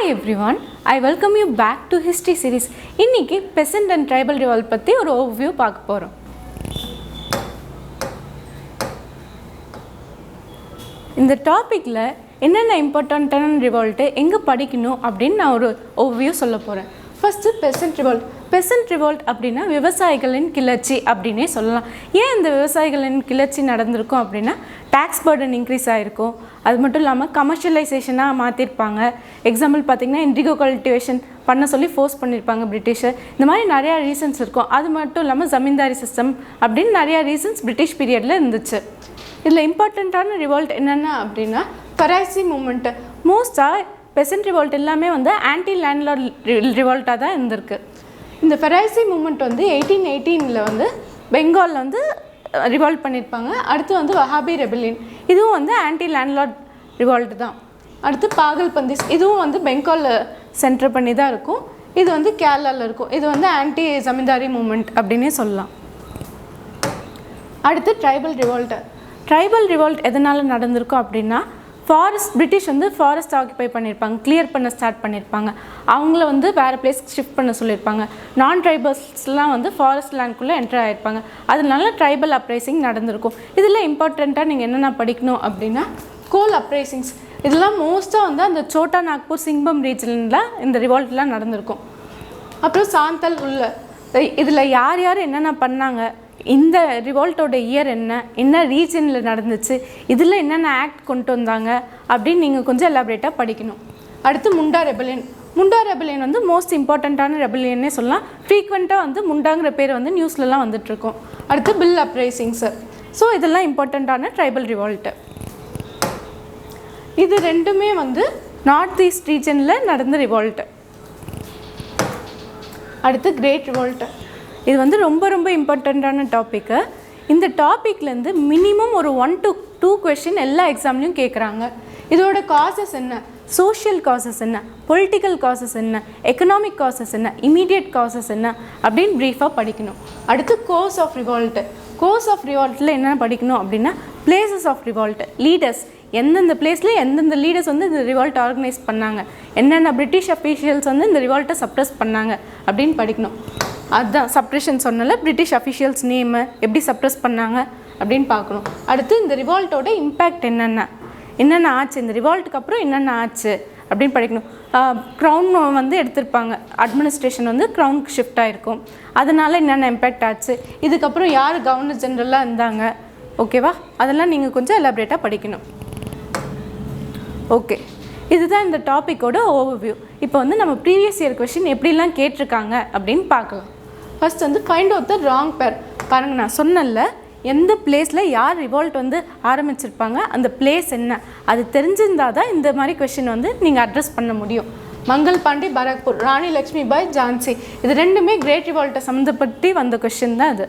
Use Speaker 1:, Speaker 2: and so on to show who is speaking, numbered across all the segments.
Speaker 1: Hi everyone, I welcome you back to History series. இன்னைக்கு peasant and tribal revolt பத்தி ஒரு overview பார்க்க போறோம். இந்த டாபிக்ல என்னென்ன இம்பார்ட்டன்ட்டான ரிவால்ட் எங்க படிக்கணும் அப்படினு நான் ஒரு overview சொல்ல போறேன். First peasant revolt. Peasant revolt அப்படினா விவசாயிகளின் கிளர்ச்சி அப்படினே சொல்லலாம். ஏன் இந்த விவசாயிகளின் கிளர்ச்சி நடந்திருக்கும் அப்படினா tax burden increase ஆயிருக்கும். அது மட்டும் இல்லாம கமர்ஷியலைசேஷனா மாத்திருப்பாங்க. எக்ஸாம்பிள் பாத்தீங்கன்னா இண்டிகோ கல்டிவேஷன் பண்ண சொல்லி ஃபோர்ஸ் பண்ணிருப்பாங்க பிரிட்டிஷ். இந்த மாதிரி நிறைய ரீசன்ஸ் இருக்கும். அது மட்டும் இல்லாம ஜமீன்தாரி சிஸ்டம் அப்படினு நிறைய ரீசன்ஸ் பிரிட்டிஷ் பீரியட்ல இருந்துச்சு. இதுல இம்பார்ட்டன்ட்டான ரிவால்ட் என்னன்னா அப்படினா ஃபராசி மூவ்மெண்ட். மோஸ்டா peasant revolt எல்லாமே வந்து ஆன்டி லேண்ட்லார்ட் ரிவால்ட்டா தான் இருந்திருக்கு. இந்த ஃபராசி மூவ்மெண்ட் வந்து 1818ல வந்து பெங்கால்ல வந்து ரிவால்ட் பண்ணியிருப்பாங்க. அடுத்து வந்து வஹாபி ரெபெலியன், இதுவும் வந்து ஆன்டி லேண்ட்லார்ட் ரிவால்ட் தான். அடுத்து பாகல்பந்திஸ், இதுவும் வந்து பெங்காலில் சென்டர் பண்ணி தான் இருக்கும். இது வந்து கேரளாவில் இருக்கும். இது வந்து ஆன்டி ஜமீன்தாரி மூவ்மெண்ட் அப்படின்னே சொல்லலாம். அடுத்து ட்ரைபல் ரிவால்ட். ட்ரைபல் ரிவால்ட் எதனால் நடந்திருக்கும் அப்படின்னா ஃபாரஸ்ட் பிரிட்டிஷ் வந்து ஃபாரஸ்ட் ஆக்குபை பண்ணியிருப்பாங்க, கிளியர் பண்ண ஸ்டார்ட் பண்ணியிருப்பாங்க. அவங்கள வந்து வேறு பிளேஸ்க்கு ஷிஃப்ட் பண்ண சொல்லியிருப்பாங்க. நான் ட்ரைபல்ஸ்லாம் வந்து ஃபாரஸ்ட் லேண்ட்குள்ளே என்டர் ஆகிருப்பாங்க. அதனால ட்ரைபல் அப்ரைசிங் நடந்திருக்கும். இதில் இம்பார்ட்டண்ட்டாக நீங்கள் என்னென்ன படிக்கணும் அப்படின்னா கோல் அப்ரைசிங்ஸ். இதெல்லாம் மோஸ்ட்டாக வந்து அந்த சோட்டா நாக்பூர் சிங்பம் ரீஜனில் இந்த ரிவால்ட்லாம் நடந்திருக்கும். அப்புறம் சாந்தல் உள்ள இதில் யார் யார் என்னென்ன பண்ணாங்க, இந்த ரிவால்ட்டோட இயர் என்ன ரீஜனில் நடந்துச்சு, இதில் என்னென்ன ஆக்ட் கொண்டு வந்தாங்க அப்படின்னு நீங்கள் கொஞ்சம் எலாபரேட்டாக படிக்கணும். அடுத்து முண்டா ரெபெலியன். முண்டா ரெபெலியன் வந்து மோஸ்ட் இம்பார்ட்டண்ட்டான ரெபெலியன்னே சொல்லலாம். ஃப்ரீக்வெண்ட்டாக வந்து முண்டாங்கிற பேர் வந்து நியூஸ்லலாம் வந்துட்டுருக்கோம். அடுத்து பில் அப்ரைசிங்ஸு. ஸோ இதெல்லாம் இம்பார்ட்டண்ட்டான ட்ரைபல் ரிவால்ட்டு. இது ரெண்டுமே வந்து நார்த் ஈஸ்ட் ரீஜனில் நடந்த ரிவால்ட்டு. அடுத்து கிரேட் ரிவால்ட்டு. இது வந்து ரொம்ப ரொம்ப இம்பார்ட்டண்ட்டான டாப்பிக்கு. இந்த டாப்பிக்லேருந்து மினிமம் ஒரு 1 to 2 கொஷின் எல்லா எக்ஸாம்லேயும் கேட்குறாங்க. இதோட காசஸ் என்ன, சோஷியல் காசஸ் என்ன, பொலிட்டிக்கல் காசஸ் என்ன, எக்கனாமிக் காசஸ் என்ன, இமீடியட் காசஸ் என்ன அப்படின்னு ப்ரீஃபாக படிக்கணும். அடுத்து கோர்ஸ் ஆஃப் ரிவால்ட்டு. கோர்ஸ் ஆஃப் ரிவால்ட்டில் என்ன படிக்கணும் அப்படின்னா பிளேசஸ் ஆஃப் ரிவால்ட்டு, லீடர்ஸ், எந்தெந்த பிளேஸில் எந்தெந்த லீடர்ஸ் வந்து இந்த ரிவால்ட் ஆர்கனைஸ் பண்ணாங்க, என்னென்ன பிரிட்டிஷ் அஃபீஷியல்ஸ் வந்து இந்த ரிவால்ட்டை சப்ரஸ் பண்ணாங்க அப்படின்னு படிக்கணும். அதுதான் சப்ரெஷன் சொன்னால பிரிட்டிஷ் அஃபிஷியல்ஸ் நேமு எப்படி சப்ரெஸ் பண்ணாங்க அப்படின்னு பார்க்கணும். அடுத்து இந்த ரிவால்ட்டோட இம்பேக்ட் என்னென்ன ஆச்சு, இந்த ரிவால்ட்டுக்கு அப்புறம் என்னென்ன ஆச்சு அப்படின்னு படிக்கணும். க்ரௌன் வந்து எடுத்திருப்பாங்க, அட்மினிஸ்ட்ரேஷன் வந்து க்ரௌனுக்கு ஷிஃப்ட் ஆகிருக்கும். அதனால் என்னென்ன இம்பேக்ட் ஆச்சு, இதுக்கப்புறம் யார் கவர்னர் ஜெனரலாக இருந்தாங்க, ஓகேவா, அதெல்லாம் நீங்கள் கொஞ்சம் எலாபரேட்டாக படிக்கணும். ஓகே, இதுதான் இந்த டாப்பிக்கோட ஓவர்வியூ. இப்போ வந்து நம்ம ப்ரீவியஸ் இயர் கொஷின் எப்படிலாம் கேட்டிருக்காங்க அப்படின்னு பார்க்கலாம். ஃபர்ஸ்ட் வந்து ஃபைண்ட் அவுட் த ராங் பேர். பாருங்கள், நான் சொன்னல எந்த பிளேஸில் யார் ரிவால்ட் வந்து ஆரம்பிச்சிருப்பாங்க, அந்த பிளேஸ் என்ன, அது தெரிஞ்சிருந்தால் தான் இந்த மாதிரி கொஷின் வந்து நீங்கள் அட்ரஸ் பண்ண முடியும். மங்கள் பாண்டி, பராக்பூர், ராணி லக்ஷ்மி பாய், ஜான்சி, இது ரெண்டுமே கிரேட் ரிவால்ட்டை சம்மந்தப்பட்டு வந்த கொஷின் தான் அது.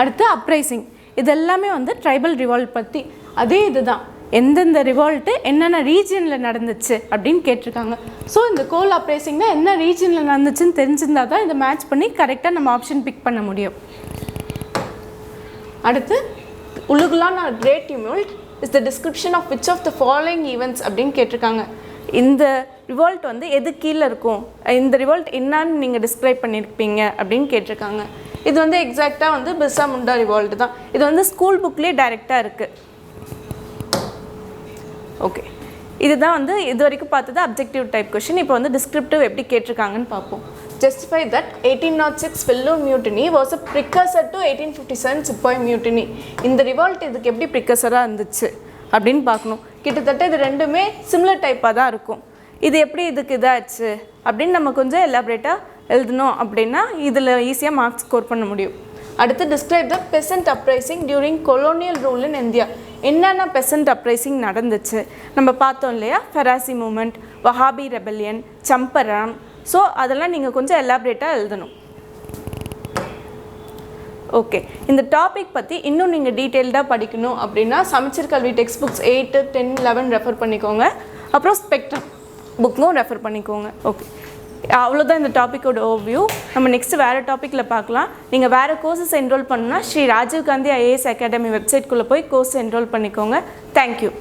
Speaker 1: அடுத்து அப்ரைசிங். இது எல்லாமே வந்து ட்ரைபல் ரிவால்ட் பற்றி. அதே இதுதான், எந்தெந்த ரிவால்ட்டு என்னென்ன ரீஜனில் நடந்துச்சு அப்படின்னு கேட்டிருக்காங்க. ஸோ இந்த கோல் அப்ரைசிங்னா என்ன ரீஜனில் நடந்துச்சுன்னு தெரிஞ்சிருந்தால் தான் இதை மேட்ச் பண்ணி கரெக்டாக நம்ம ஆப்ஷன் பிக் பண்ண முடியும். அடுத்து Ulgulan are great revolt is the description of which of the following events அப்படின்னு கேட்டிருக்காங்க. இந்த ரிவால்ட் வந்து எது கீழே இருக்கும், இந்த ரிவால்ட் என்னான்னு நீங்கள் டிஸ்கிரைப் பண்ணியிருப்பீங்க அப்படின்னு கேட்டிருக்காங்க. இது வந்து எக்ஸாக்டாக வந்து பிர்சா முண்டா ரிவால்ட் தான். இது வந்து ஸ்கூல் புக்லேயே டைரெக்டாக இருக்குது. ஓகே, இதுதான் வந்து இது வரைக்கும் பார்த்தது அப்ஜெக்டிவ் டைப் கொஷின். இப்போ வந்து டிஸ்கிரிப்டிவ் எப்படி கேட்டிருக்காங்கன்னு பார்ப்போம். Justify that 1806 Vellore mutiny was a precursor to 1857 sepoy mutiny. இந்த ரிவால்ட் இதுக்கு எப்படி ப்ரிக்கர்சராக இருந்துச்சு அப்படின்னு பார்க்கணும். கிட்டத்தட்ட இது ரெண்டுமே சிமிலர் டைப்பாக தான் இருக்கும். இது எப்படி இதுக்கு இதாச்சு அப்படின்னு நம்ம கொஞ்சம் எலாபரேட்டாக எழுதணும் அப்படின்னா இதில் ஈஸியாக மார்க்ஸ் ஸ்கோர் பண்ண முடியும். அடுத்து describe the peasant uprising during colonial rule in India. என்னென்ன பெசன்ட் அப்ரைசிங் நடந்துச்சு நம்ம பார்த்தோம் இல்லையா, Faraizi movement, Wahabi rebellion, Champaran. So அதெல்லாம் நீங்கள் கொஞ்சம் எலாபரேட்டாக எழுதணும். ஓகே, இந்த டாபிக் பற்றி இன்னும் நீங்கள் டீட்டெயில்டாக படிக்கணும் அப்படின்னா சமச்சீர் கல்வி டெக்ஸ்ட் புக்ஸ் 8, 10, 11 ரெஃபர் பண்ணிக்கோங்க. அப்புறம் ஸ்பெக்ட்ரம் புக்கும் ரெஃபர் பண்ணிக்கோங்க. ஓகே, அவ்வளோதான் இந்த டாப்பிக்கோட ஓவர்வியூ. நம்ம நெக்ஸ்ட்டு வேறு டாப்பிக்கில் பார்க்கலாம். நீங்கள் வேறு கோர்சஸ் என்ரோல் பண்ணால் ஸ்ரீ ராஜீவ் காந்தி ஐஏஎஸ் அகாடமி வெப்சைட்குள்ளே போய் கோர்ஸ் என்ரோல் பண்ணிக்கோங்க. தேங்க்யூ.